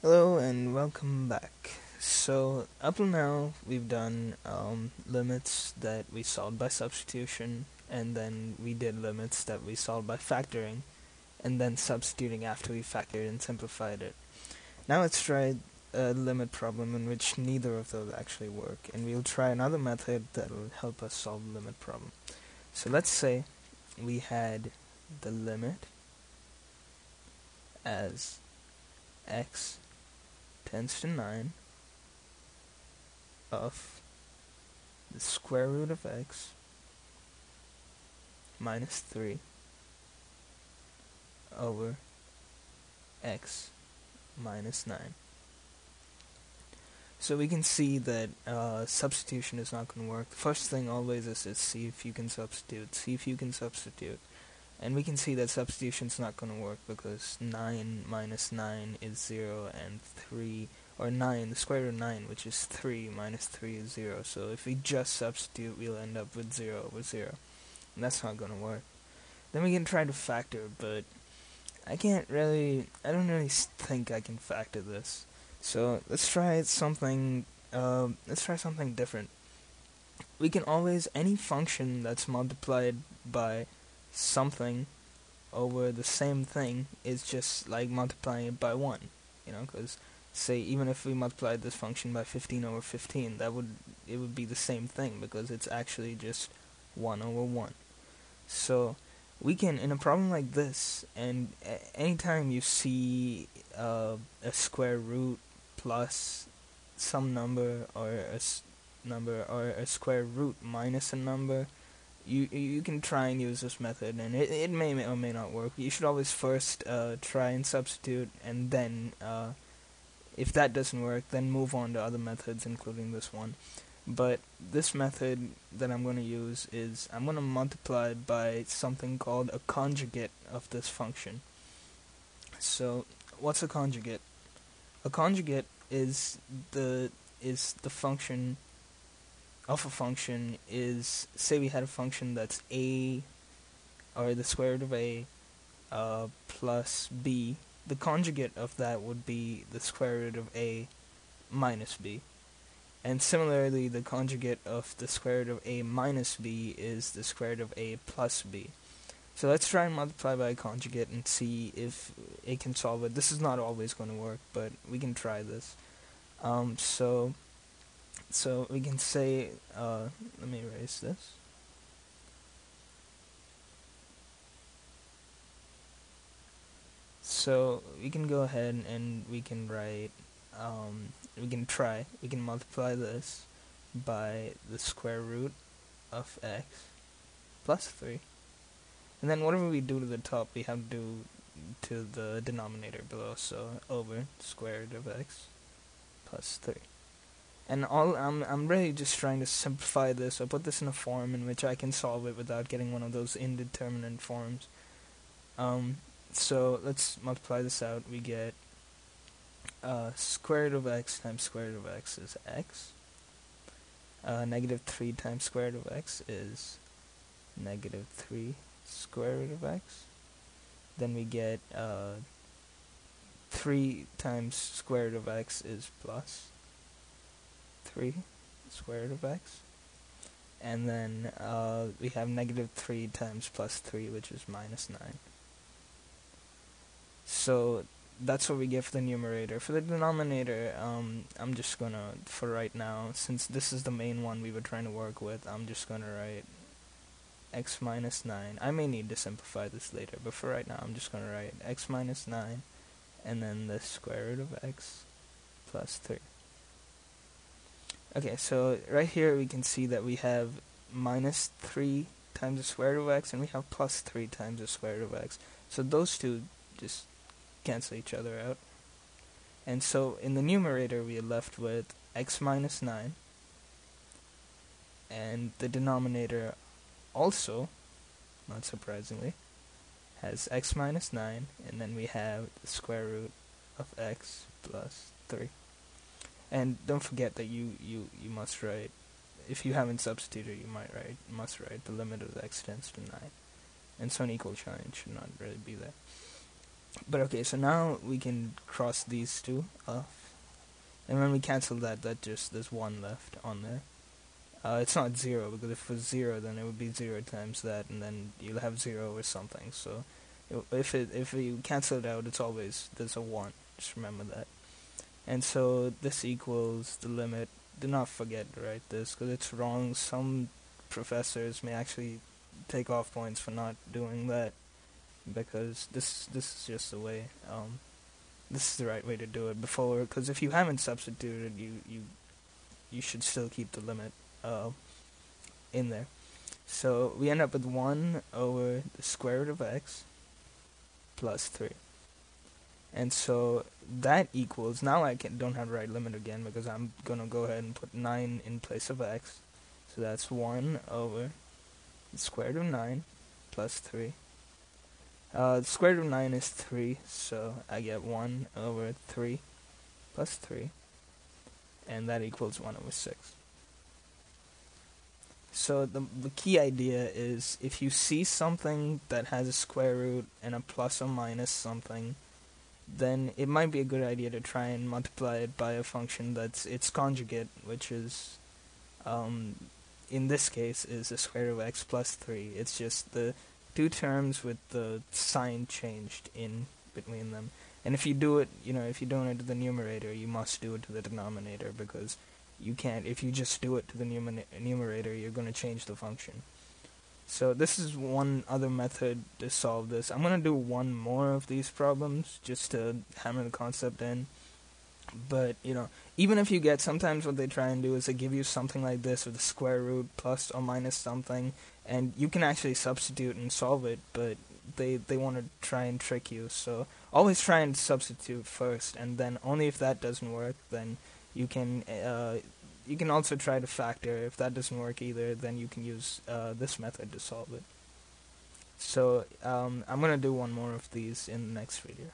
Hello and welcome back. So, up till now, we've done limits that we solved by substitution, and then we did limits that we solved by factoring, and then substituting after we factored and simplified it. Now let's try a limit problem in which neither of those actually work, and we'll try another method that will help us solve the limit problem. So let's say we had the limit as x tends to 9 of the square root of x minus 3 over x minus 9. So we can see that substitution is not going to work. The first thing always is see if you can substitute. And we can see that substitution is not going to work because 9 minus 9 is 0 and 3, or 9, the square root of 9, which is 3 minus 3 is 0. So if we just substitute, we'll end up with 0 over 0. And that's not going to work. Then we can try to factor, but I don't really think I can factor this. So let's try something different. We can always, any function that's multiplied by something over the same thing is just like multiplying it by 1, because say even if we multiplied this function by 15 over 15, it would be the same thing because it's actually just 1 over 1. So we can, in a problem like this, and anytime you see a square root plus some number, or a square root minus a number, you can try and use this method, and it may or may not work. You should always first try and substitute, and then if that doesn't work, then move on to other methods, including this one. But this method that I'm going to use is I'm going to multiply by something called a conjugate of this function. So what's a conjugate? A conjugate is the function of a function is, say we had a function that's a, or the square root of a, plus b. The conjugate of that would be the square root of a minus b. And similarly, the conjugate of the square root of a minus b is the square root of a plus b. So let's try and multiply by a conjugate and see if it can solve it. This is not always going to work, but we can try this. So we can say, let me erase this. So we can go ahead and we can write, we can multiply this by the square root of x plus 3. And then whatever we do to the top, we have to do to the denominator below, so over square root of x plus 3. And I'm really just trying to simplify this, or put this in a form in which I can solve it without getting one of those indeterminate forms. So let's multiply this out. We get square root of x times square root of x is x. Negative 3 times square root of x is negative 3 square root of x. Then we get 3 times square root of x is plus 3 square root of x. And then we have negative 3 times plus 3, which is minus 9. So that's what we get for the numerator. For the denominator, I'm just gonna, for right now, since this is the main one we were trying to work with, I'm just gonna write x minus 9. I may need to simplify this later, but for right now I'm just gonna write x minus 9 and then the square root of x plus 3. Okay, so right here we can see that we have minus 3 times the square root of x, and we have plus 3 times the square root of x. So those two just cancel each other out. And so in the numerator we are left with x minus 9, and the denominator also, not surprisingly, has x minus 9, and then we have the square root of x plus 3. And don't forget that you must write, if you haven't substituted, you must write the limit of x tends to 9. And so an equal sign should not really be there. But okay, so now we can cross these two off, and when we cancel that, there's 1 left on there. It's not 0, because if it was 0, then it would be 0 times that, and then you'll have 0 or something. So if you cancel it out, it's always, there's a 1. Just remember that. And so this equals the limit. Do not forget to write this, because it's wrong. Some professors may actually take off points for not doing that, because this is just the way. This is the right way to do it before, because if you haven't substituted, you should still keep the limit in there. So we end up with 1 over the square root of x plus 3. And so that equals, now I don't have to write limit again, because I'm going to go ahead and put 9 in place of x. So that's 1 over the square root of 9 plus 3. The square root of 9 is 3, so I get 1 over 3 plus 3, and that equals 1 over 6. So the key idea is, if you see something that has a square root and a plus or minus something, then it might be a good idea to try and multiply it by a function that's its conjugate, which is, in this case, is the square root of x plus 3. It's just the two terms with the sign changed in between them. And if you do it, if you're doing it to the numerator, you must do it to the denominator, because you can't, if you just do it to the numerator, you're going to change the function. So this is one other method to solve this. I'm going to do one more of these problems just to hammer the concept in. But, even if you get, sometimes what they try and do is they give you something like this with a square root plus or minus something, and you can actually substitute and solve it, but they want to try and trick you. So always try and substitute first, and then only if that doesn't work, then you can also try to factor. If that doesn't work either, then you can use this method to solve it. So I'm going to do one more of these in the next video.